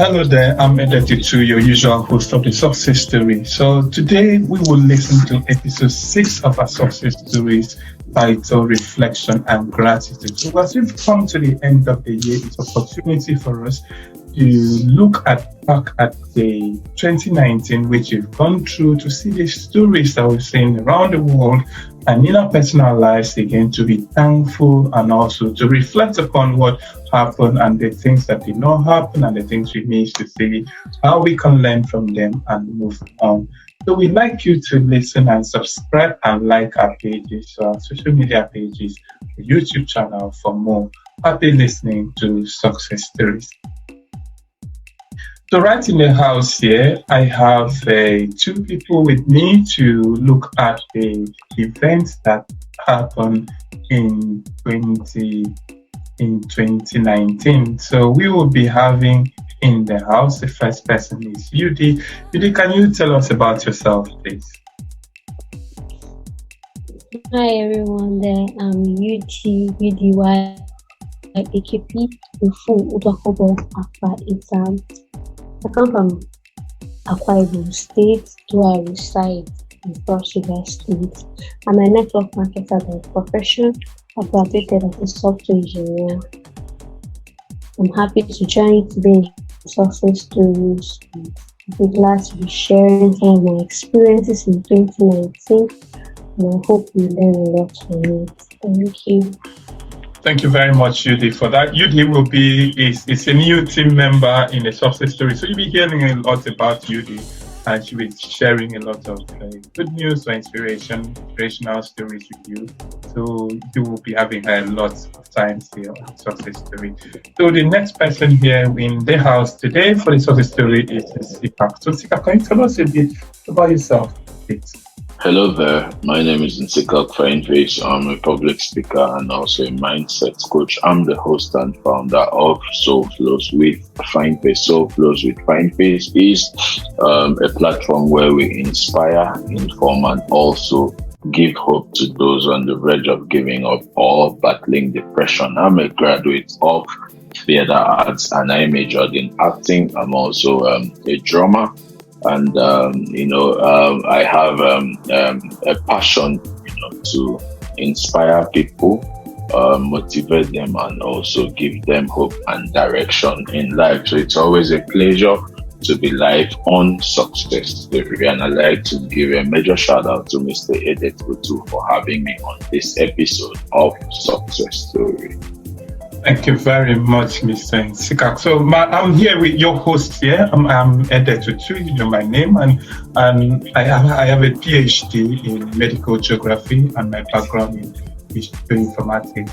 Hello there, I'm Edet Otu, your usual host of the Success Story. So today we will listen to episode 6 of our Success Stories titled Reflection and Gratitude. So as we've come to the end of the year, it's an opportunity for us to look back at the 2019, which we've gone through, to see the stories that we've seen around the world and in our personal lives, again, to be thankful and also to reflect upon what happened and the things that did not happen and the things we need to see, how we can learn from them and move on. So we'd like you to listen and subscribe and like our pages, our social media pages, the YouTube channel for more. Happy listening to Success Stories. So right in the house here, I have two people with me to look at the events that happened in 2019. So we will be having in the house, the first person is Yudi. Yudi, can you tell us about yourself, please? Hi everyone, there I'm UDY AKP Ufu Udakobo Akwa Itam. I come from Akwa Ibom State, where I reside in Cross River State. I'm a network marketer by profession. I graduated as a software engineer. I'm happy to join today in Success Stories. I'll be glad to be sharing some of my experiences in 2019, and I hope you learn a lot from it. Thank you. Thank you very much, Yudi, for that. Yudi is a new team member in the Success Story. So you'll be hearing a lot about Yudi, and she'll be sharing a lot of good news or inspirational stories with you. So you will be having her lots of times here on Success Story. So the next person here in the house today for the Success Story is Nsikak. So Nsikak, can you tell us a bit about yourself, please? Hello there, my name is Nsikak Fyneface. I'm a public speaker and also a mindset coach. I'm the host and founder of Soul Flows with Fyneface. Soul Flows with Fyneface is a platform where we inspire, inform, and also give hope to those on the verge of giving up or battling depression. I'm a graduate of theater arts and I majored in acting. I'm also a drummer. And I have a passion, to inspire people, motivate them, and also give them hope and direction in life. So it's always a pleasure to be live on Success Story, and I'd like to give a major shout out to Mr. Edet Otu for having me on this episode of Success Story. Thank you very much, Mr. Nsikak. So I'm here with your host here. I'm Edet Otu, you know my name, and I have a PhD in medical geography, and my background in history informatics.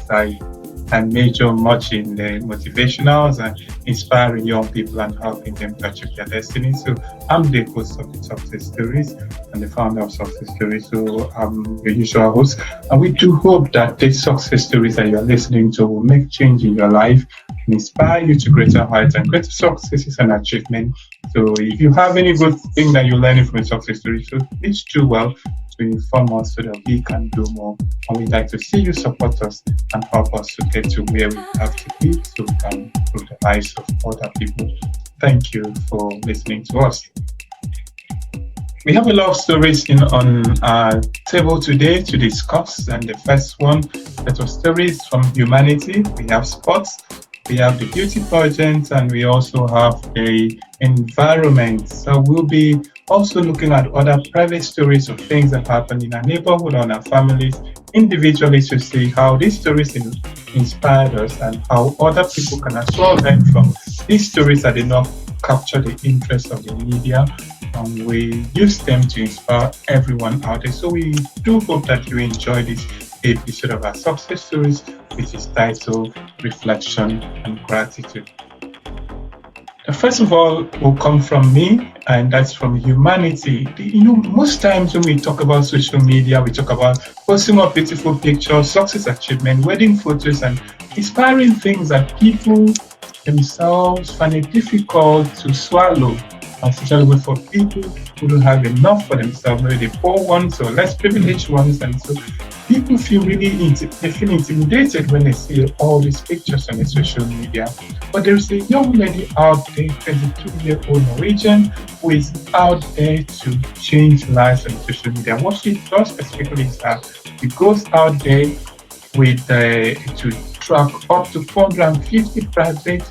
I major much in the motivationals and inspiring young people and helping them to achieve their destiny. So I'm the host of the Success Stories and the founder of Success Stories. So I'm your usual host. And we do hope that these success stories that you're listening to will make change in your life and inspire you to greater heights and greater successes and achievements. So if you have any good thing that you're learning from a success story, so please do well to inform us so that we can do more. And we'd like to see you support us and help us to get to where we have to be so we can improve the lives of other people. Thank you for listening to us. We have a lot of stories on our table today to discuss, and the first one, set of stories from humanity. We have sports, we have the beauty pageant, and we also have the environment. So we'll be also looking at other private stories of things that happen in our neighborhood or in our families individually to see how these stories inspired us and how other people can as well learn from these stories that did not capture the interest of the media. And we use them to inspire everyone out there. So we do hope that you enjoy this episode of our Success Stories, which is titled Reflection and Gratitude. First of all, will come from me, and that's from humanity. Most times when we talk about social media, we talk about posting up beautiful pictures, success achievement, wedding photos, and inspiring things that people themselves find it difficult to swallow, especially for people who don't have enough for themselves, maybe the poor ones or less privileged ones. And so people feel they feel intimidated when they see all these pictures on the social media. But there is a young lady out there, 22-year-old Norwegian, who is out there to change lives on social media. What she does specifically is that she goes out there with to track up to 450 private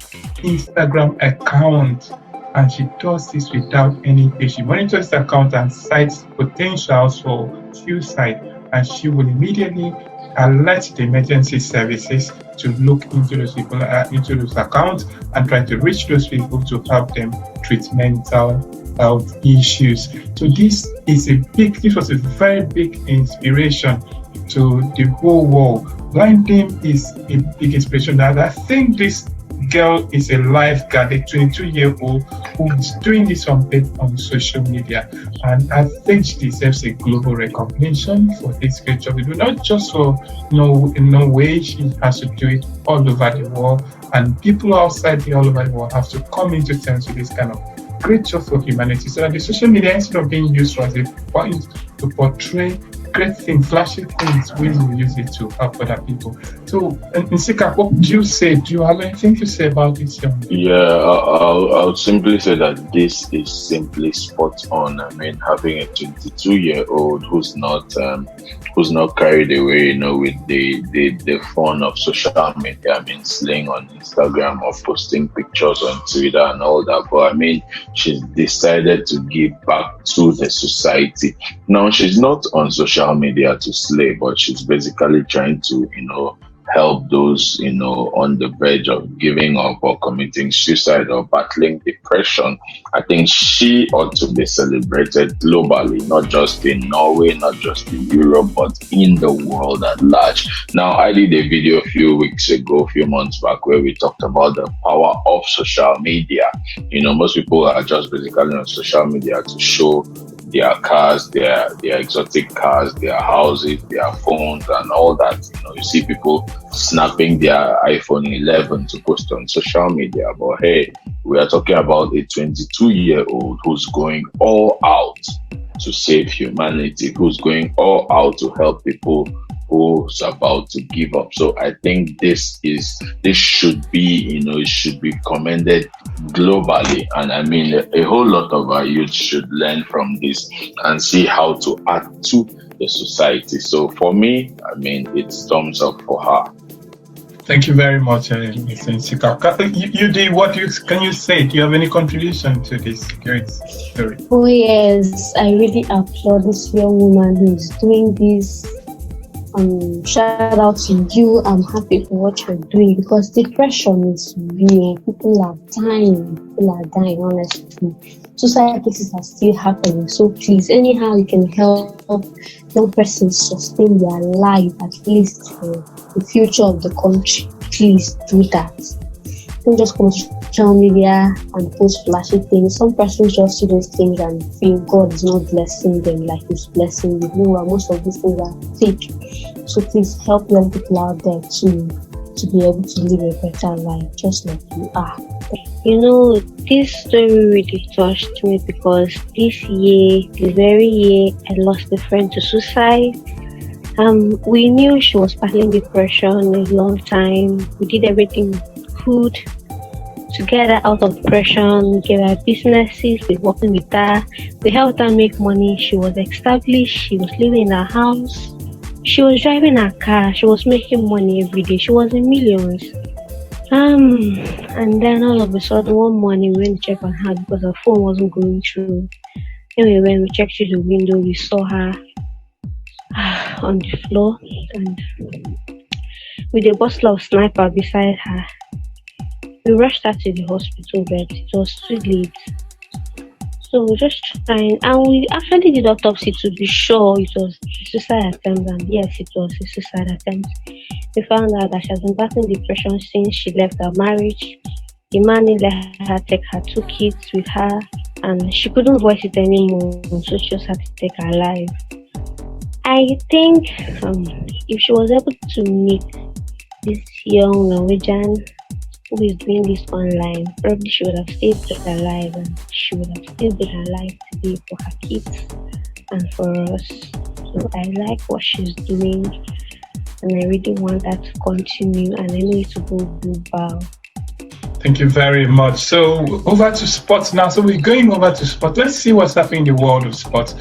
Instagram accounts, and she does this without any pay. She monitors the account and cites potentials for suicide, and she will immediately alert the emergency services to look into those people, into those accounts, and try to reach those people to help them treat mental health issues. So this was a very big inspiration to the whole world. Blind Dame is a big inspiration. And I think this girl is a lifeguard, a 22-year-old who is doing this on social media. And I think she deserves a global recognition for this great job. Not just for in no way, she has to do it all over the world. And people outside all over the world have to come into terms with this kind of great job for humanity. So that the social media, instead of being used as a point to portray great things, flashy things, we will use it to help other people. So, Nsikak, what do you say? Do you have anything to say about this young lady? Yeah, I'll simply say that this is simply spot on. I mean, having a 22-year-old who's not carried away, with the fun of social media. I mean, slaying on Instagram or posting pictures on Twitter and all that. But I mean, she's decided to give back to the society. Now, she's not on social media to slay, but she's basically trying to, help those, on the verge of giving up or committing suicide or battling depression. I think she ought to be celebrated globally, not just in Norway, not just in Europe, but in the world at large. Now, I did a video a few months back, where we talked about the power of social media. Most people are just basically on social media to show their cars, their exotic cars, their houses, their phones, and all that. You see people snapping their iPhone 11 to post on social media. But hey, we are talking about a 22-year-old who's going all out to save humanity, who's going all out to help people who's about to give up. So I think this should be, it should be commended globally. And I mean, a whole lot of our youth should learn from this and see how to add to the society. So for me, I mean, it's thumbs up for her. Thank you very much, Mr. Nsikak. Can you say? Do you have any contribution to this great story? Oh yes, I really applaud this young woman who is doing this. Shout out to you. I'm happy for what you're doing, because depression is real. People are dying, honestly. Suicide cases are still happening. So please, anyhow you can help young persons sustain their life, at least for the future of the country, please do that. Don't just come to social media and post flashy things. Some persons just see those things and feel God is not blessing them like He's blessing you. Meanwhile, most of these things are fake. So please help young people out there to be able to live a better life, just like you are. This story really touched me, because this year, the very year I lost a friend to suicide, we knew she was battling depression a long time. We did everything we could to get her out of depression, give her businesses, we working with her, we helped her make money. She was established, she was living in her house, she was driving her car, she was making money every day, she was in millions. And then all of a sudden, one morning we went to check on her because her phone wasn't going through. Anyway, when we checked through the window, we saw her on the floor, and with a bottle of sniper beside her. We rushed her to the hospital, but it was too late. So we just trying, and we actually did autopsy to be sure it was a suicide attempt, and yes, it was a suicide attempt. We found out that she has been battling depression since she left her marriage. The man didn't let her take her 2 kids with her, and she couldn't voice it anymore, so she just had to take her life. I think if she was able to meet this young Norwegian who is doing this online, probably she would have stayed alive, and she would have still been alive today for her kids and for us. So I like what she's doing. and I really want that to continue, and I know it will go global. Thank you very much. So over to sports now. So we're going over to sports. Let's see what's happening in the world of sports.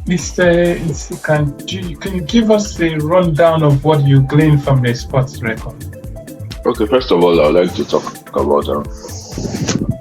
Mr. Nsikak, can you give us a rundown of what you gleaned from the sports record? Okay, first of all, I'd like to talk about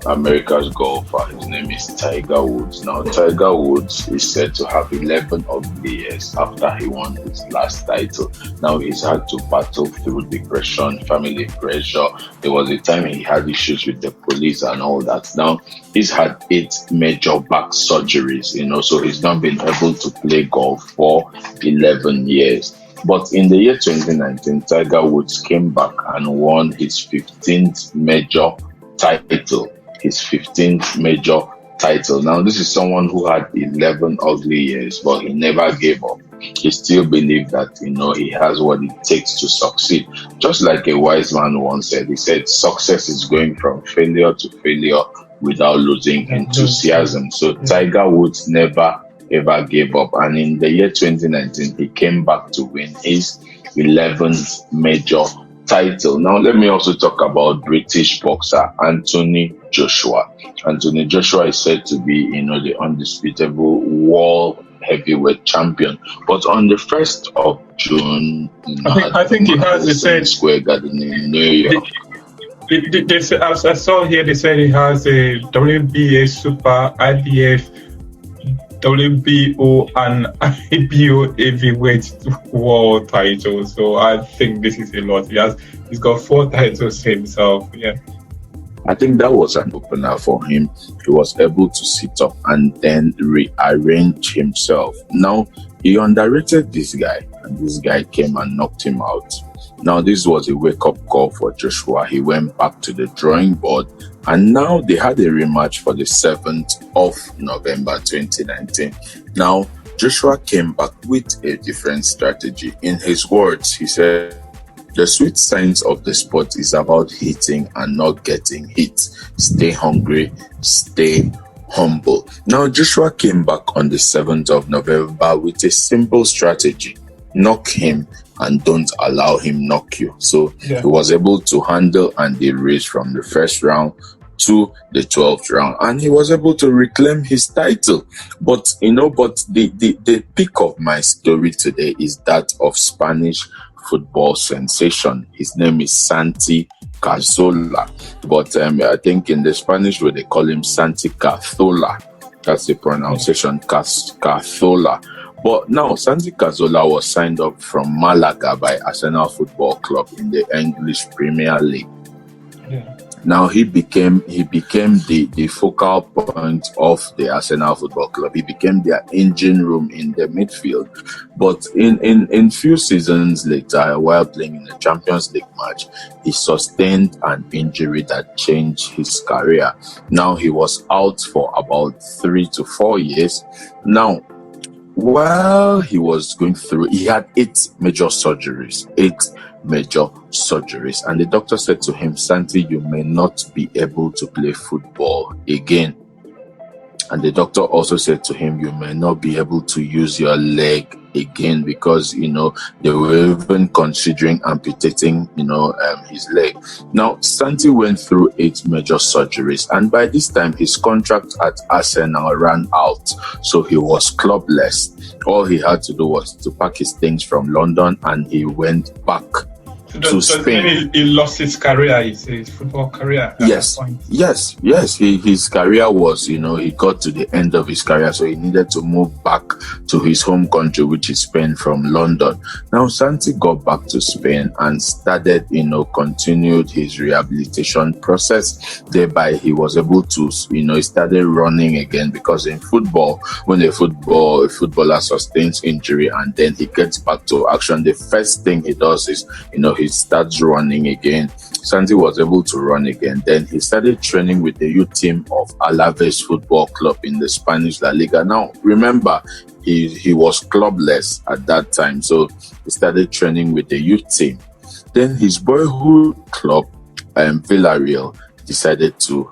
America's golfer. His name is Tiger Woods. Now, Tiger Woods is said to have 11 ugly years after he won his last title. Now, he's had to battle through depression, family pressure. There was a time he had issues with the police and all that. Now, he's had 8 major back surgeries, so he's not been able to play golf for 11 years. But in the year 2019, Tiger Woods came back and won his 15th major title. Now, this is someone who had 11 ugly years, but he never gave up. He still believed that, he has what it takes to succeed. Just like a wise man once said, he said, success is going from failure to failure without losing enthusiasm. So Tiger Woods never ever gave up. And in the year 2019, he came back to win his 11th major title. Now, let me also talk about British boxer Anthony Joshua. Anthony Joshua is said to be, the undisputable world heavyweight champion. But on the 1st of June, I think he has the same Square Garden in New York. I saw here they said he has a WBA Super, IBF, WBO and IBO heavyweight world titles. So I think this is a lot. He's got 4 titles himself. Yeah. I think that was an opener for him. He was able to sit up and then rearrange himself. Now, he underrated this guy, and this guy came and knocked him out. Now, this was a wake-up call for Joshua. He went back to the drawing board, and now they had a rematch for the 7th of November 2019. Now, Joshua came back with a different strategy. In his words, he said, "The sweet science of the sport is about hitting and not getting hit. Stay hungry, stay humble." Now, Joshua came back on the 7th of November with a simple strategy. Knock him and don't allow him knock you. So he was able to handle Andy Ruiz from the first round to the 12th round, and he was able to reclaim his title. But the peak of my story today is that of Spanish football sensation. His name is Santi Cazorla, but I think in the Spanish way they call him Santi Cazorla. That's the pronunciation, Cazorla. But now Santi Cazorla was signed up from Malaga by Arsenal Football Club in the English Premier League. Yeah. Now he became the focal point of the Arsenal Football Club. He became their engine room in the midfield. But in few seasons later, while playing in the Champions League match, he sustained an injury that changed his career. Now he was out for about 3 to 4 years. Now, while he was going through, he had 8 major surgeries, and the doctor said to him, "Santi, you may not be able to play football again." And the doctor also said to him, "You may not be able to use your leg again," because they were even considering amputating his leg. Now Santi went through 8 major surgeries, and by this time his contract at Arsenal ran out, so he was clubless. All he had to do was to pack his things from London, and he went back to Spain. He lost his career, his football career. Yes. His career was, he got to the end of his career, so he needed to move back to his home country, which is Spain, from London. Now, Santi got back to Spain and started, continued his rehabilitation process. Thereby, he was able to, he started running again, because in football, when a footballer sustains injury and then he gets back to action, the first thing he does is, he starts running again. Santi was able to run again. Then he started training with the youth team of Alaves Football Club in the Spanish La Liga. Now, remember, he was clubless at that time, so he started training with the youth team. Then his boyhood club, Villarreal, decided to,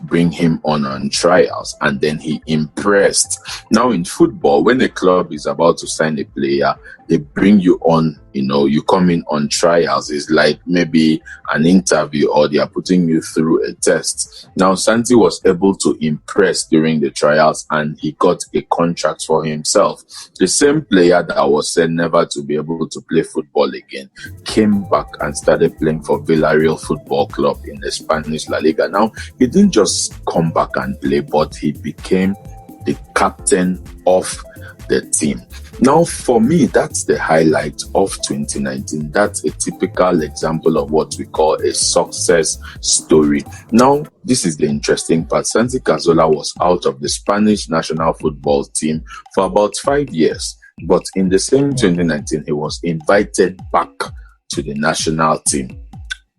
bring him on trials, and then he impressed. Now in football, when a club is about to sign a player, they bring you on, you come in on trials. It's like maybe an interview, or they are putting you through a test. Now Santi was able to impress during the trials, and he got a contract for himself. The same player that was said never to be able to play football again came back and started playing for Villarreal Football Club in the Spanish La Liga. Now, he didn't just come back and play, but he became the captain of the team. Now, for me, that's the highlight of 2019. That's a typical example of what we call a success story. Now, this is the interesting part. Santi Cazorla was out of the Spanish national football team for about 5 years. But in the same 2019, he was invited back to the national team.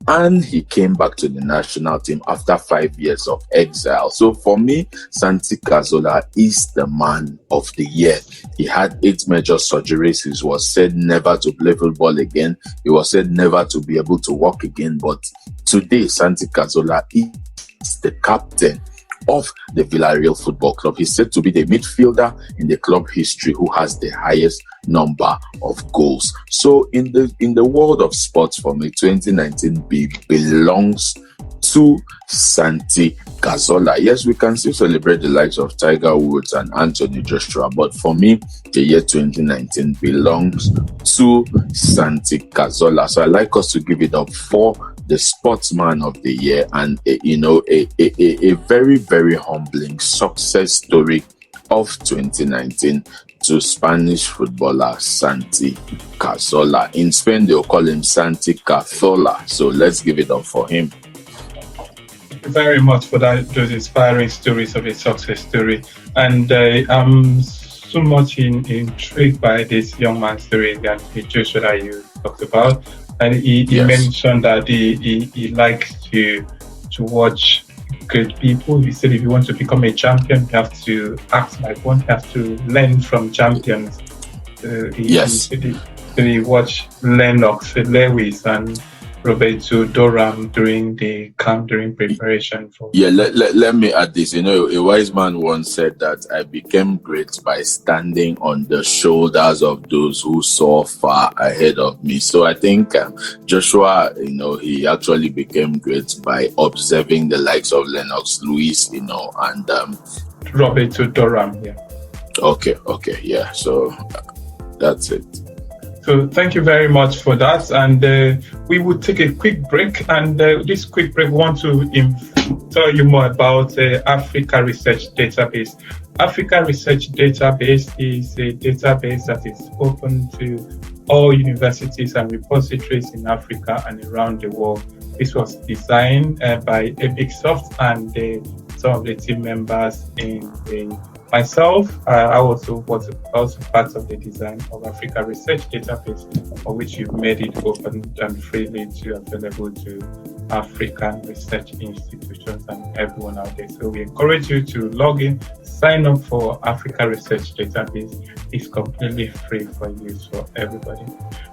And he came back to the national team after 5 years of exile. So for me, Santi Cazorla is the man of the year. He had 8 major surgeries. He was said never to play football again. He was said never to be able to walk again. But today, Santi Cazorla is the captain of the Villarreal Football Club. He's said to be the midfielder in the club history who has the highest number of goals. So in the world of sports, for me, 2019 belongs to Santi Cazorla. Yes, we can still celebrate the likes of Tiger Woods and Anthony Joshua, but for me, the year 2019 belongs to Santi Cazorla. So I like us to give it up for the sportsman of the year, and a very, very humbling success story of 2019 to Spanish footballer Santi Cazorla. In Spain, they'll call him Santi Cazorla. So let's give it up for him. Thank you very much for those inspiring stories of a success story. And I'm so much intrigued by this young man's story and the Joshua that you talked about. And he mentioned that he likes to watch good people. He said if you want to become a champion, you have to act like one. You have to learn from champions. He watched Lennox, Lewis, and Roberto Durham during preparation for. Yeah, let me add this. A wise man once said that I became great by standing on the shoulders of those who saw far ahead of me. So I think Joshua, he actually became great by observing the likes of Lennox Lewis, and Roberto Durham. Yeah. Okay, yeah. So that's it. So thank you very much for that, and we will take a quick break. And this quick break, we want to tell you more about Africa Research Database. Africa Research Database is a database that is open to all universities and repositories in Africa and around the world. This was designed by Ebigsoft and some of the team members myself. I also was part of the design of Africa Research Database, for which you've made it open and freely available to African research institutions and everyone out there. So we encourage you to log in, sign up for Africa Research Database. It's completely free for use for everybody.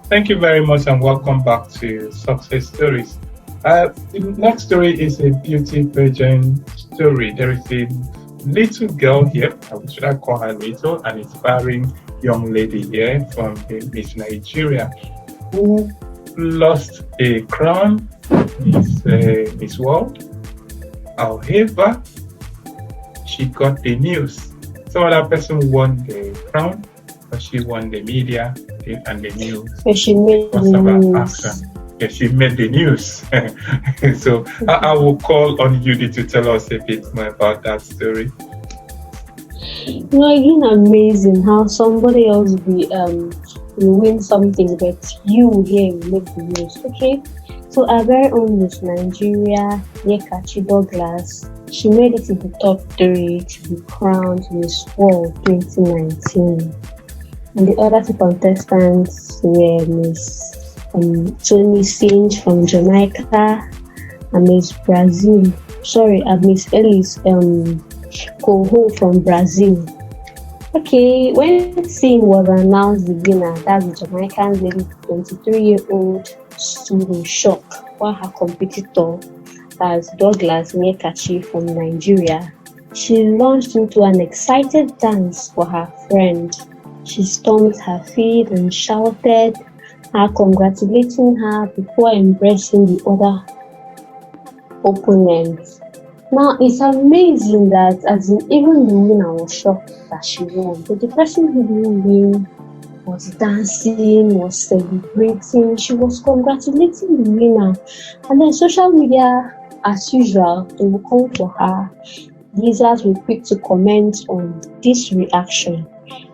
Thank you very much, and welcome back to Success Stories. The next story is a beauty pageant story. There is a little girl here, should I call her little, an inspiring young lady here from Miss Nigeria, who lost a crown, Miss World. However, she got the news. Some other person won the crown, but she won the media and the news. So she made the news. Yes, she made the news. So I will call on Judy to tell us a bit more about that story. Again, amazing how somebody else will win something, but you here will make the news. Okay, so our very own Miss Nigeria, Yekachi Douglas, she made it to the top 3 to be crowned Miss World 2019. And the other 2 contestants were Miss Tony Singe from Jamaica and Miss Ellis Coho from Brazil. Okay, when Singh was announced the winner, that's the Jamaican lady, 23-year-old, stood in shock while her competitor stars Douglas Nyekachi from Nigeria, she launched into an excited dance for her friend. She stomped her feet and shouted her congratulating her before embracing the other opponent. Now it's amazing that as in even the winner was shocked that she won, but the person who didn't win was dancing, was celebrating, she was congratulating the winner. And then social media, as usual, they will come for her. Users were quick to comment on this reaction,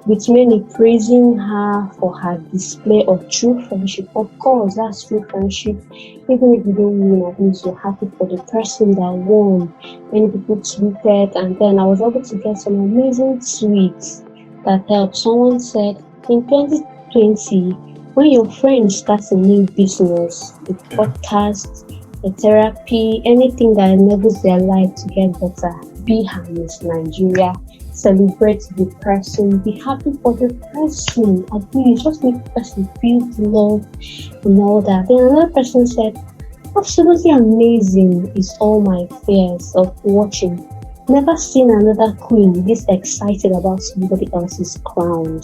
with many praising her for her display of true friendship. Of course, that's true friendship. Even if you don't win, at least you're happy for the person that won. Many people tweeted, and then I was able to get some amazing tweets that helped. Someone said, in 2020, when your friend starts a new business, a podcast, a therapy, anything that enables their life to get better, be her Miss Nigeria. Celebrate the person, be happy for the person. I think it just make the person feel the love and all that. Then another person said, absolutely amazing is all my fears of watching. Never seen another queen this excited about somebody else's crown.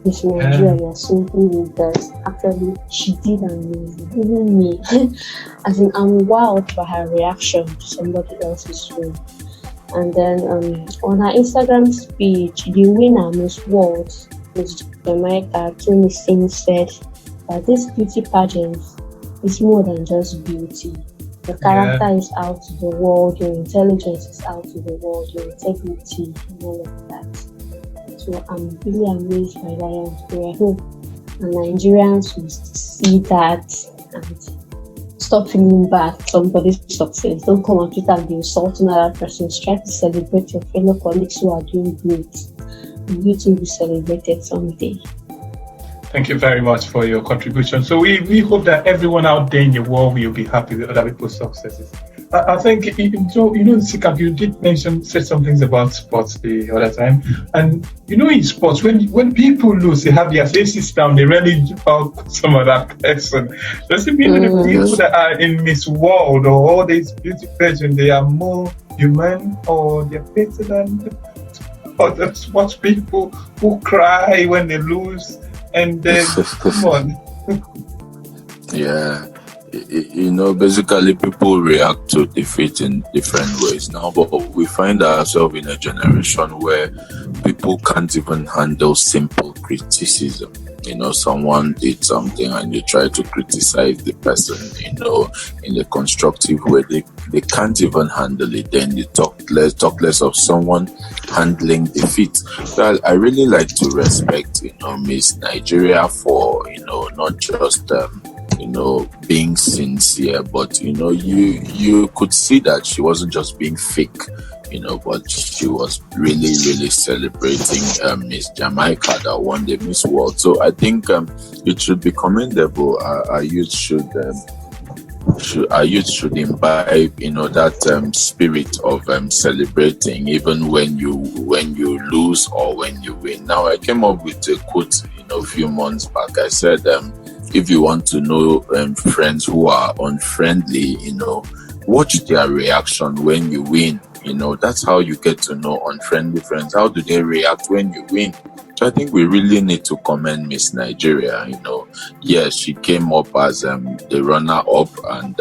Miss Nigeria was simply with us. Actually, she did amazing. Even me, as in, I'm wowed by her reaction to somebody else's win. And then on her Instagram speech, the winner, Miss World, Miss Jamaica, Tony Singh, said that this beauty pageant is more than just beauty. Your character is out to the world, your intelligence is out to the world, your integrity, and all of that. So I'm really amazed by that. I hope Nigerians will see that and stop feeling bad for somebody's success. Don't come on Twitter and be insulting other persons. Try to celebrate your fellow colleagues who are doing great. And you too will be celebrated someday. Thank you very much for your contribution. So we hope that everyone out there in the world will be happy with other people's successes. I think, Nsikak, you did say some things about sports the other time. And, in sports, when people lose, they have their faces down, they really out some other person. Does it mean that the people that are in Miss World or all these beauty pageants, they are more human or they're better than other sports people who cry when they lose? And then, come on. Yeah. Basically people react to defeat in different ways now, but we find ourselves in a generation where people can't even handle simple criticism. Someone did something and you try to criticize the person, in a constructive way. They can't even handle it. Then you talk less of someone handling defeat. So I really like to respect, Miss Nigeria for, not just being sincere, but you could see that she wasn't just being fake, but she was really, really celebrating Miss Jamaica that won the Miss World. So I think it should be commendable. Our youth should imbibe, that spirit of celebrating, even when you lose or when you win. Now I came up with a quote, a few months back. I said, if you want to know friends who are unfriendly, watch their reaction when you win. That's how you get to know unfriendly friends. How do they react when you win? So I think we really need to commend Miss Nigeria. Yes, she came up as the runner-up, and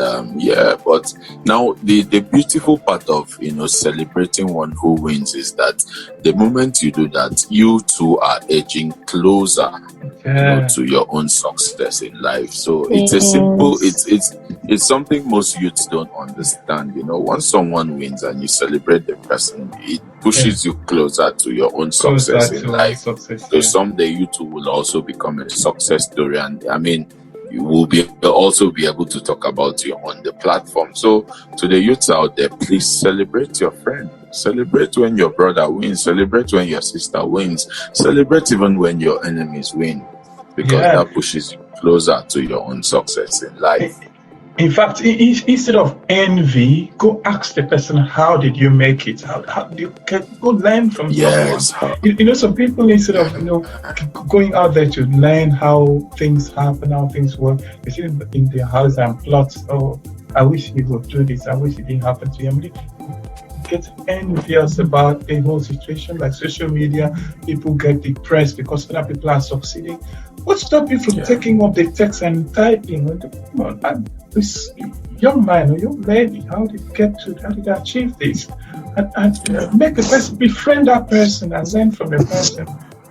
but now the beautiful part of celebrating one who wins is that the moment you do that, you too are edging closer to your own success in life. So it's a simple, it's something most youths don't understand. Once someone wins and you celebrate the person, it pushes you closer to your own success in life. So someday you too will also become a success story, and you will also be able to talk about you on the platform. So to the youths out there, please celebrate your friend. Celebrate when your brother wins. Celebrate when your sister wins. Celebrate even when your enemies win, because that pushes you closer to your own success in life. In fact, instead of envy, go ask the person, how did you make it? How do you go learn from someone? Some people, instead of going out there to learn how things happen, how things work, they sit in their house and plot. Oh, I wish he would do this. I wish it didn't happen to him. Get envious about the whole situation, like social media. People get depressed because other people are succeeding. What stops you from Yeah. taking up the text and typing? Come on, this young man or young lady, how did you get to? How did you achieve this? And make the person, befriend that person, and learn from the person.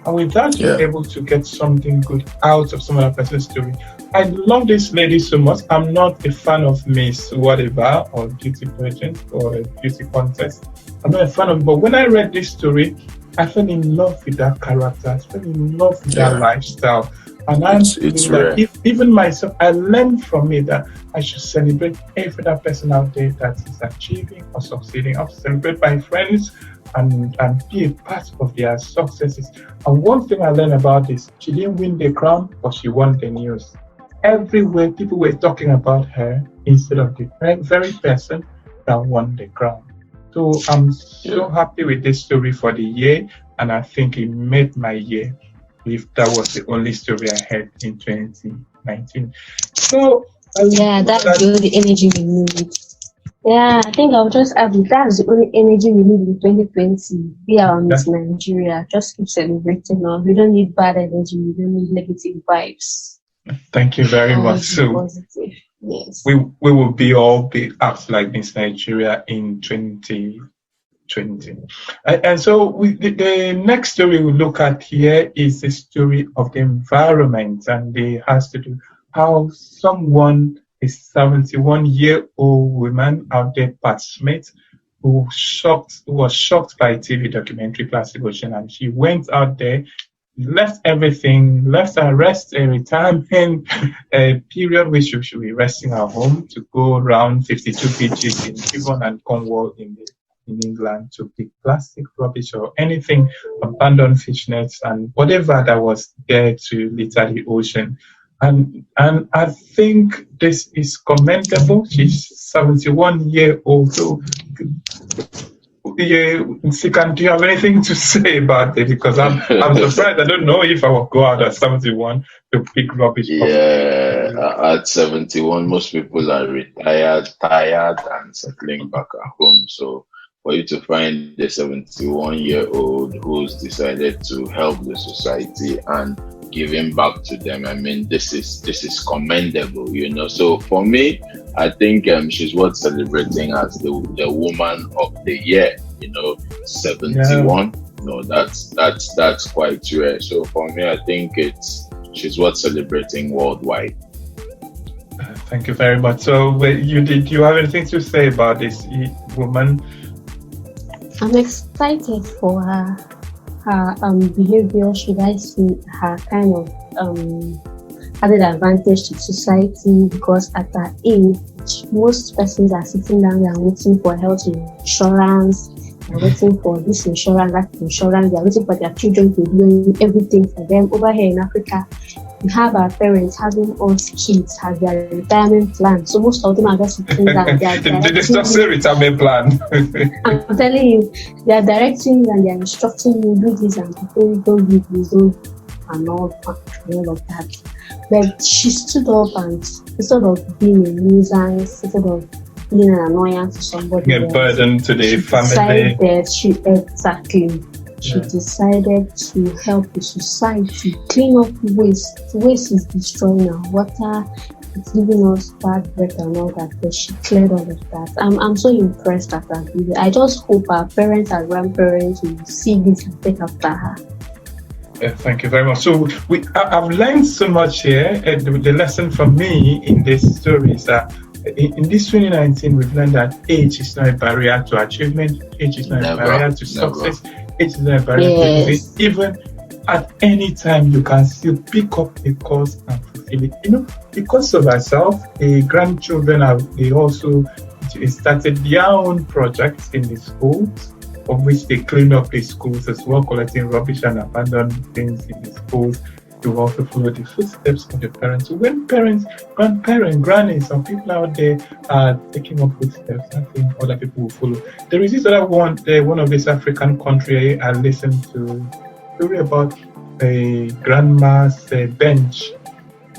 And with that, you're Yeah. able to get something good out of some other person's story. I love this lady so much. I'm not a fan of Miss whatever or beauty pageant or a beauty contest. I'm not a fan of it. But when I read this story, I fell in love with that character. I fell in love with that Yeah. lifestyle. And I'm It's feeling rare. that even myself, I learned from it that I should celebrate every other person out there that is achieving or succeeding. I have to celebrate my friends and be a part of their successes. And one thing I learned about this, she didn't win the crown, but she won the news. Everywhere people were talking about her instead of the very person that won the crown. So I'm Yeah. so happy with this story for the year, and I think it made my year if that was the only story I had in 2019. So I Yeah, hope that's that the only energy we need. Yeah, I think I'll just add it. That's the only energy we need in 2020. Be our Miss that Nigeria. Just keep celebrating now. We don't need bad energy. We don't need negative vibes. thank you very much. Always be So positive. Yes. we will be all be act like Miss Nigeria in 2020. And so the next story we look at here is the story of the environment, and it has to do how someone, a 71-year-old woman out there, Pat Smith, who was shocked by a TV documentary, Plastic Ocean, and she went out there, left everything, left her rest, a retirement period where she should be resting at home, to go around 52 beaches in Devon and Cornwall in England to pick plastic rubbish or anything, abandoned fish nets and whatever that was there to litter the ocean. And I think this is commendable. She's 71-year-old. So yeah, Nsikak, do you have anything to say about it? Because I'm surprised. I don't know if I will go out at 71 to pick rubbish off. Yeah, at 71, most people are retired, tired, and settling back at home. So for you to find a 71-year-old who's decided to help the society and giving back to them, I mean, this is commendable, you know. So for me, I think she's worth celebrating as the woman of the year. You know, 71. No, that's quite rare. So for me, I think she's worth celebrating worldwide. Thank you very much. So, you have anything to say about this woman? I'm excited for her behavior. Should I say her kind of added advantage to society, because at her age, most persons are sitting down and waiting for health insurance, they're waiting for this insurance, that insurance, they're waiting for their children to do everything for them. Over here in Africa, we have our parents having us kids as their retirement plan. So most of them are just sitting down. Did they just say retirement plan? I'm telling you, they are directing you and they are instructing you, do this and don't do this, and all of that. But she stood up and instead of being a nuisance, instead of being an annoyance to somebody A else, burden to the family. She decided to help the society clean up waste. Waste is destroying our water. It's giving us bad breath and all that. But she cleared all of that. I'm so impressed at that video. I just hope our parents and grandparents will see this and take after her. Thank you very much. So I've learned so much here. The lesson for me in this story is that in this 2019, we've learned that age is not a barrier to achievement. Age is not a barrier to success. Age is not a barrier to this. Even at any time, you can still pick up a cause and fulfill it. You know, because of herself, the grandchildren they also started their own projects in the schools, of which they clean up the schools as well, collecting rubbish and abandoned things in the schools. To also follow the footsteps of the parents. So when parents, grandparents, grannies, and people out there are taking up footsteps, I think other people will follow. There is this other one of this African country I listened to a story about a grandma's bench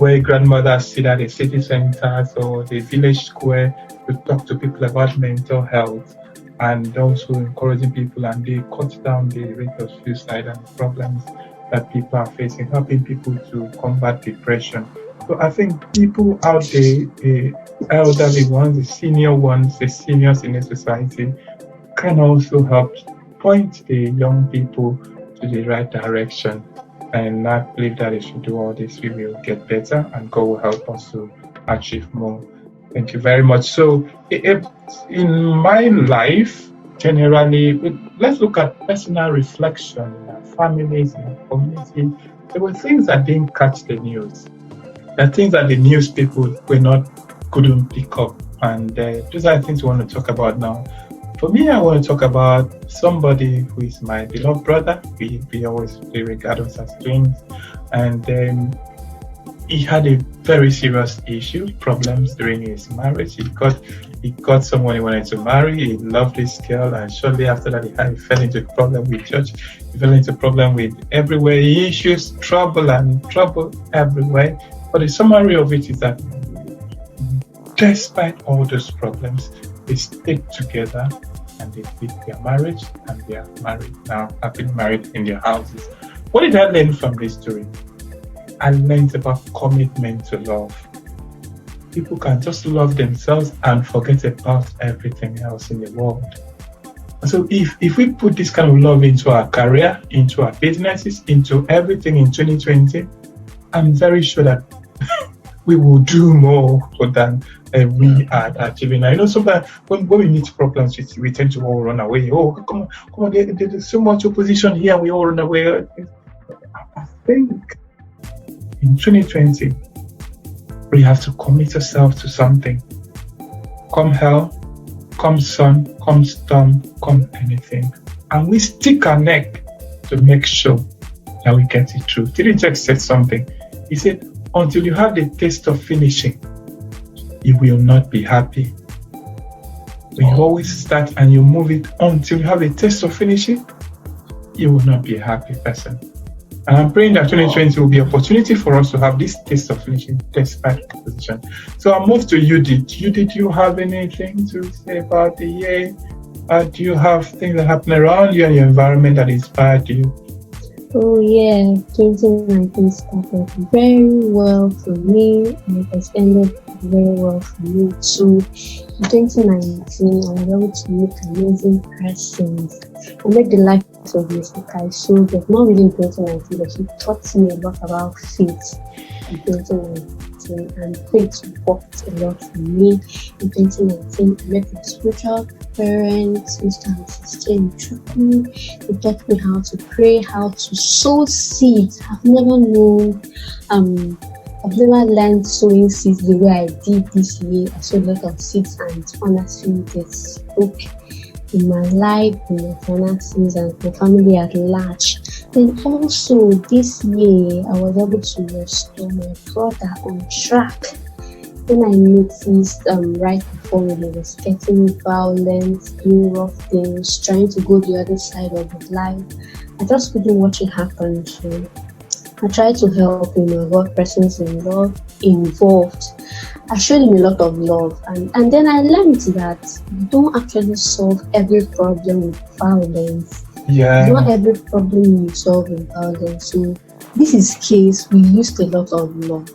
where grandmothers sit at the city centers or the village square to talk to people about mental health, and also encouraging people, and they cut down the rate of suicide and problems that people are facing, helping people to combat depression. So I think people out there, the elderly ones, the senior ones, the seniors in the society, can also help point the young people to the right direction. And I believe that if we do all this, we will get better, and God will help us to achieve more. Thank you very much. So, in my life, generally, let's look at personal reflection in our families, in our community. There were things that didn't catch the news. There are things that the news people couldn't pick up, and those are the things we want to talk about now. For me, I want to talk about somebody who is my beloved brother. We always regard us as twins, and he had a very serious issue, problems during his marriage. He got someone he wanted to marry. He loved this girl, and shortly after that, he fell into a problem with church. He fell into a problem with everywhere. Issues, trouble, and trouble everywhere. But the summary of it is that despite all those problems, they stayed together and they did their marriage, and they are married now, have been married in their houses. What did I learn from this story? I learned about commitment to love. People can just love themselves and forget about everything else in the world. So if we put this kind of love into our career, into our businesses, into everything in 2020, I'm very sure that we will do more than we are achieving. I know sometimes when we meet problems, we tend to all run away. Oh, come on, there's so much opposition here, we all run away. I think in 2020, we have to commit ourselves to something. Come hell, come sun, come storm, come anything. And we stick our neck to make sure that we get it through. Didn't just said something. He said, until you have the taste of finishing, you will not be happy. When you always start and you move it until you have a taste of finishing, you will not be a happy person. And I'm praying that 2020 will be an opportunity for us to have this taste of finishing despite opposition. So I'll move to Edet. Edet, do you have anything to say about the year? Do you have things that happen around you and your environment that inspired you? Oh yeah, 2019 started very well for me, and it has ended very well for me too. In 2019, I was able to meet amazing persons. I met the life of Nsikak so good. Not really in 2019, but he taught me a lot about faith in 2019, and faith worked a lot for me. In 2019, I met my spiritual parents, Mr. and Sister Nsikak. They taught me how to pray, how to sow seeds. I've never learned sowing seeds the way I did this year. I sowed a lot of seeds, and honestly, it spoke in my life, in my finances, and my family at large. Then also this year, I was able to restore my brother on track. When I noticed right before when he was getting violent, doing rough things, trying to go the other side of his life, I just couldn't watch it happen. So I tried to help him. I got persons involved. I showed him a lot of love, and then I learned that you don't actually solve every problem with violence. Yeah. Not every problem you solve with violence. So this is case we used a lot of love.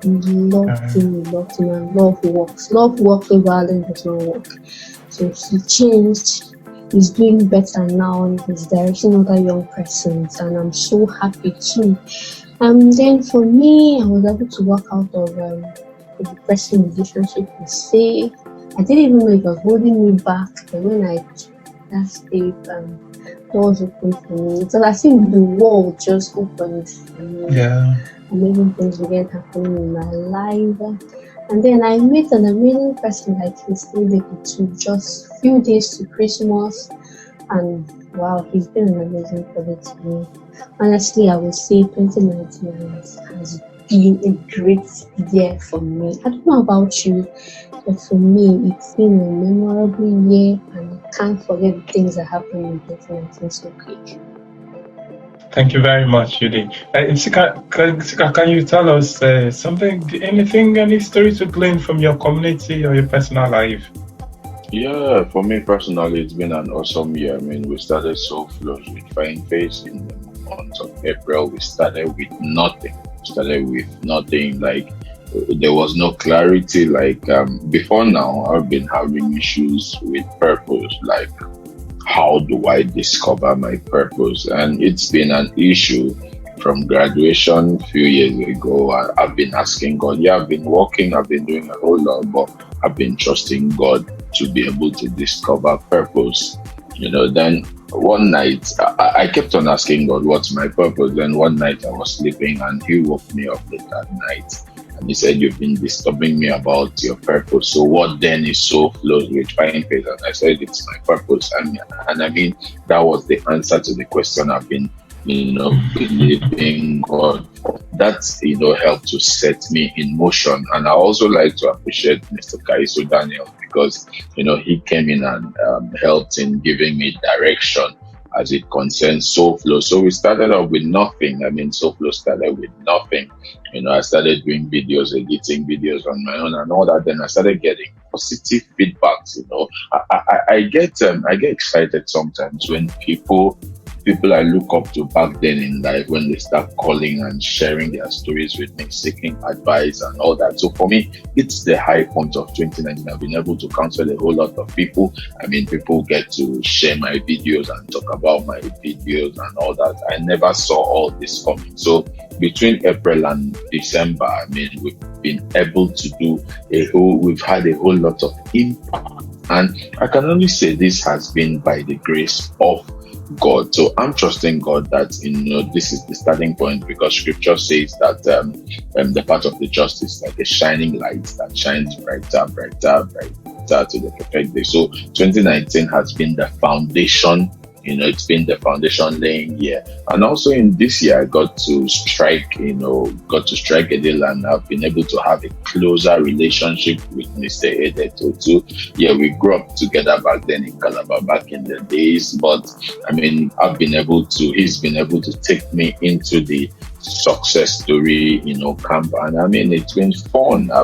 We loved him, and love works. Love works where violence does not work. So he changed. He's doing better now. He's directing other young persons, and I'm so happy too. Then for me, I was able to walk out of a depressing relationship with say. I didn't even know it was holding me back, but when I took that step, doors opened for me. It's as if the world just opened for me. Yeah. Amazing things began happening in my life. And then I met an amazing person like Edet Otu just few days to Christmas. And wow, he's been an amazing brother to me. Honestly, I would say 2019 has been a great year for me. I don't know about you, but for me, it's been a memorable year, and I can't forget the things that happened in 2019 so quick. Thank you very much, Judy. Nsikak, can you tell us something, anything, any stories to glean from your community or your personal life? Yeah, for me personally, it's been an awesome year. I mean, we started so close with Fyneface in the month of April. We started with nothing. Started with nothing. Like there was no clarity. Like before now, I've been having issues with purpose. Like how do I discover my purpose? And it's been an issue from graduation a few years ago. I've been asking God, yeah, I've been working, I've been doing a whole lot, but I've been trusting God to be able to discover purpose. Then one night I kept on asking God, what's my purpose? Then one night I was sleeping and He woke me up late at night and He said, you've been disturbing me about your purpose. So what then is so close with finding faith? And I said, it's my purpose. And I mean, that was the answer to the question I've been, believing God for. That, helped to set me in motion. And I also like to appreciate Mr. Kaiso Daniel because, he came in and helped in giving me direction as it concerns SoFlo. So we started off with nothing. I mean, SoFlo started with nothing. I started doing videos, editing videos on my own and all that. Then I started getting positive feedbacks. I get excited sometimes when people I look up to back then in life, when they start calling and sharing their stories with me, seeking advice and all that. So for me, it's the high point of 2019. I've been able to counsel a whole lot of people. I mean, people get to share my videos and talk about my videos and all that. I never saw all this coming. So between April and December, I mean, we've been able to we've had a whole lot of impact. And I can only say this has been by the grace of God. So I'm trusting God that this is the starting point because scripture says that the path of the just is like a shining light that shines brighter, brighter, brighter to the perfect day. So 2019 has been the foundation. It's been the foundation laying year. And also in this year, I got to strike a deal and I've been able to have a closer relationship with Mr. Edet Otu. Yeah, we grew up together back then in Calabar back in the days. But I mean, he's been able to take me into the success story, camp. And I mean, it's been fun. I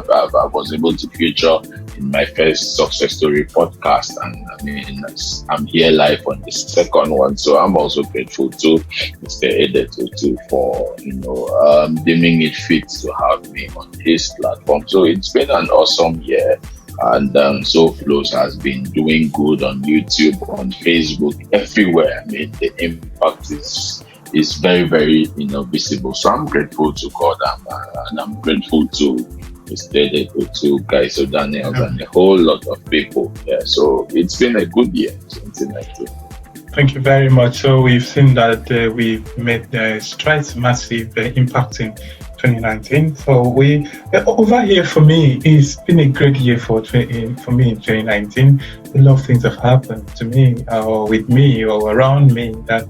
was able to feature in my first success story podcast. And I mean, I'm here live on the second one. So I'm also grateful to Mr. Edet Otu for, deeming it fit to have me on his platform. So it's been an awesome year. And SoFlo has been doing good on YouTube, on Facebook, everywhere. I mean, the impact is very, very visible. So I'm grateful to God and I'm grateful to Mr. Edet Otu, guys, so Daniel, and a whole lot of people. Yeah, so it's been a good year, 2019. Thank you very much. So we've seen that we've made strides, massive impact in 2019. So we over here for me, it's been a great year for me in 2019. A lot of things have happened to me or with me or around me that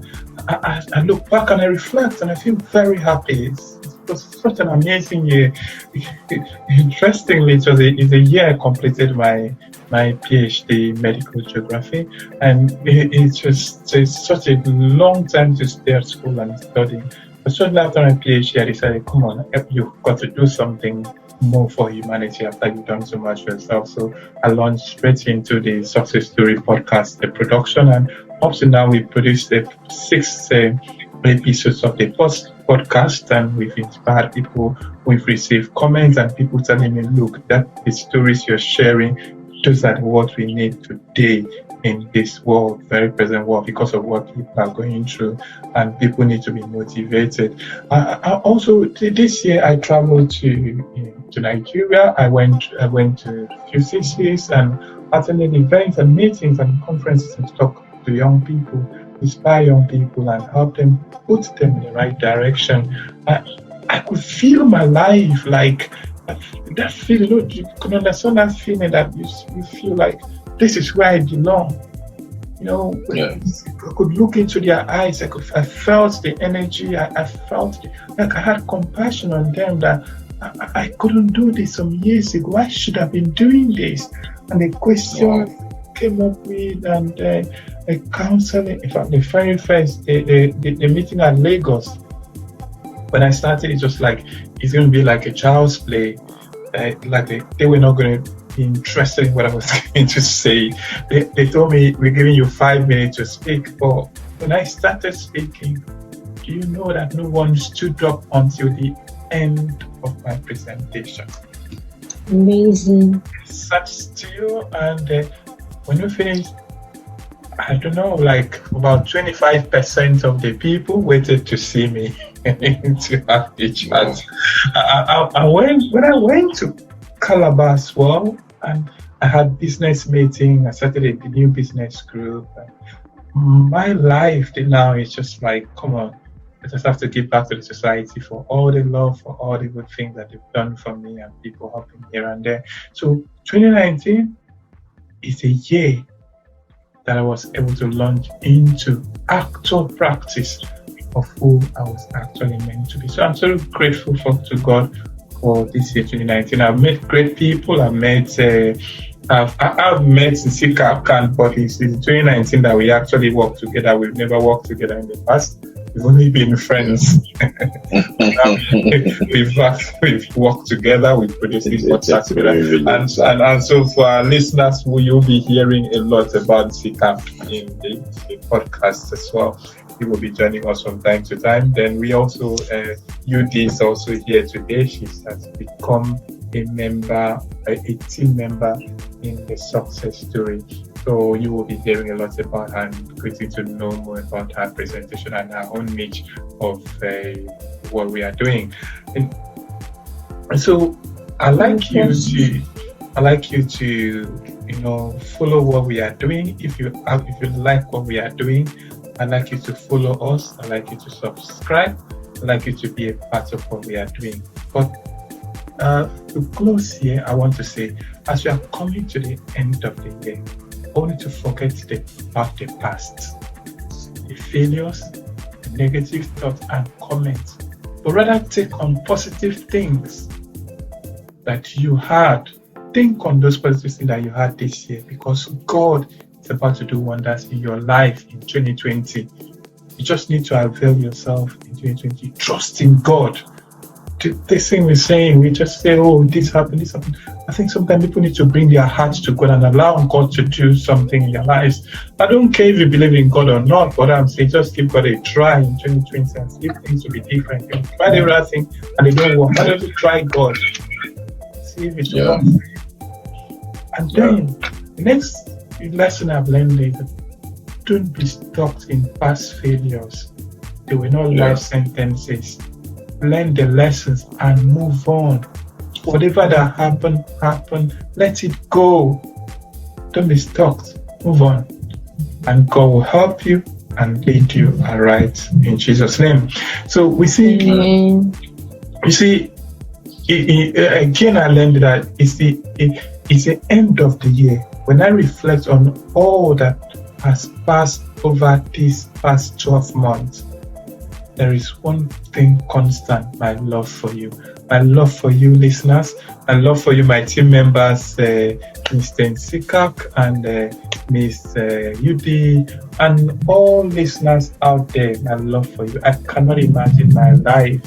I look back and I reflect and I feel very happy. It was such an amazing year. Interestingly, it's a year I completed my PhD medical geography, and it's such a long time to stay at school and study. But shortly after my PhD, I decided, come on, you've got to do something more for humanity after you've done so much yourself. So I launched straight into the Success Story podcast, the production, and up to now we've produced 6 episodes of the podcast, and we've inspired people. We've received comments and people telling me, look, that the stories you're sharing, those are what we need today in this world, very present world, because of what people are going through, and people need to be motivated. I also this year I traveled to Nigeria. I went to a few cities and attended events and meetings and conferences and talk to young people, inspire young people, and help them put them in the right direction. I could feel my life like that feeling. You can understand that feeling that you feel like this is where I belong. Yeah. I could look into their eyes. I felt the energy. I felt like I had compassion on them that I couldn't do this some years ago. I should have been doing this. And the question came up with, and a counseling. In fact, the very first the meeting at Lagos, when I started, it was like it's going to be like a child's play. They were not going to be interested in what I was going to say. They told me, we're giving you 5 minutes to speak. But when I started speaking, do you know that no one stood up until the end of my presentation? Amazing. Sat still, and when we finished, I don't know, like about 25% of the people waited to see me to have a chat. When I went to Calabar as well, and I had business meeting, I started a new business group. My life now is just like, come on, I just have to give back to the society for all the love, for all the good things that they've done for me, and people helping here and there. So 2019 is a year that I was able to launch into actual practice of who I was actually meant to be. So I'm so grateful to God for this year 2019. I've met great people. I've met Nsikak, but it's in 2019 that we actually work together. We've never worked together in the past. We've only been friends. We've worked together. We've produced this podcast together. And so for our listeners, you'll be hearing a lot about Nsikak in the podcast as well. He will be joining us from time to time. Then we also, UD is also here today. She has become a team member in the success story. So you will be hearing a lot about her and getting to know more about her presentation and her own niche of what we are doing. And so I'd like you to follow what we are doing. If you like what we are doing, I'd like you to follow us. I'd like you to subscribe. I'd like you to be a part of what we are doing. But to close here, I want to say, as we are coming to the end of the year, I want you to forget about the past, the failures, the negative thoughts and comments, but rather take on positive things that you had. Think on those positive things that you had this year, because God is about to do wonders in your life in 2020. You just need to avail yourself in 2020. Trust in God. This thing we're saying, we just say, oh, this happened. I think sometimes people need to bring their hearts to God and allow God to do something in their lives. I don't care if you believe in God or not, but I'm saying just give God a try in 2020 and see if things will be different. If you try the right thing and they don't work, why don't you try God? See if it works. And then the next lesson I've learned is don't be stuck in past failures. They were not life sentences. Learn the lessons and move on. Whatever that happened, let it go. Don't be stuck. Move on. And God will help you and lead you aright in Jesus' name. So we see, again, I learned that it's the end of the year. When I reflect on all that has passed over these past 12 months, there is one thing constant: my love for you. My love for you, listeners. My love for you, my team members, Mr. Nsikak and Miss UD, and all listeners out there. My love for you. I cannot imagine my life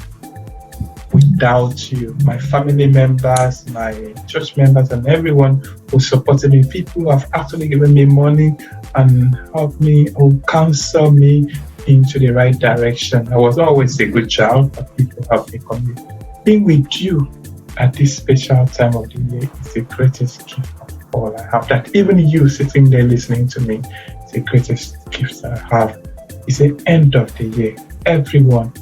without you. My family members, my church members, and everyone who supported me. People who have actually given me money and helped me or counsel me into the right direction. I was always a good child, but people helped me come here. Being with you at this special time of the year is the greatest gift of all I have. That even you sitting there listening to me is the greatest gift that I have. It's the end of the year. Everyone,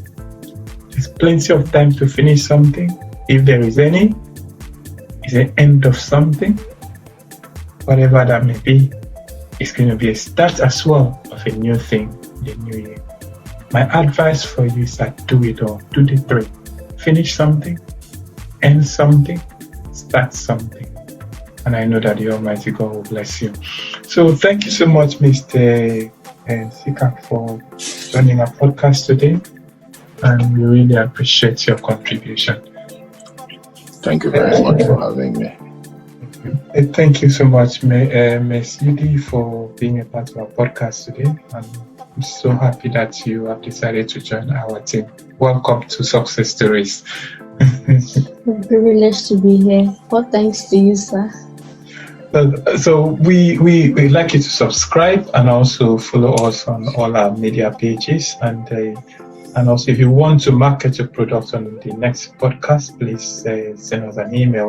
there's plenty of time to finish something, if there is any. It's the end of something, whatever that may be. It's going to be a start as well of a new thing in the new year. My advice for you is that do it all. Do the three. Finish something, end something, start something. And I know that the Almighty God will bless you. So thank you so much, Mr. Nsikak, for joining our podcast today. And we really appreciate your contribution. Thank you very much for having me. Thank you so much, Ms. Yudi, for being a part of our podcast today. I'm so happy that you have decided to join our team. Welcome to Success Stories. I'm privileged to be here. All thanks to you, sir. So we'd like you to subscribe and also follow us on all our media pages. And also, if you want to market your product on the next podcast, please send us an email.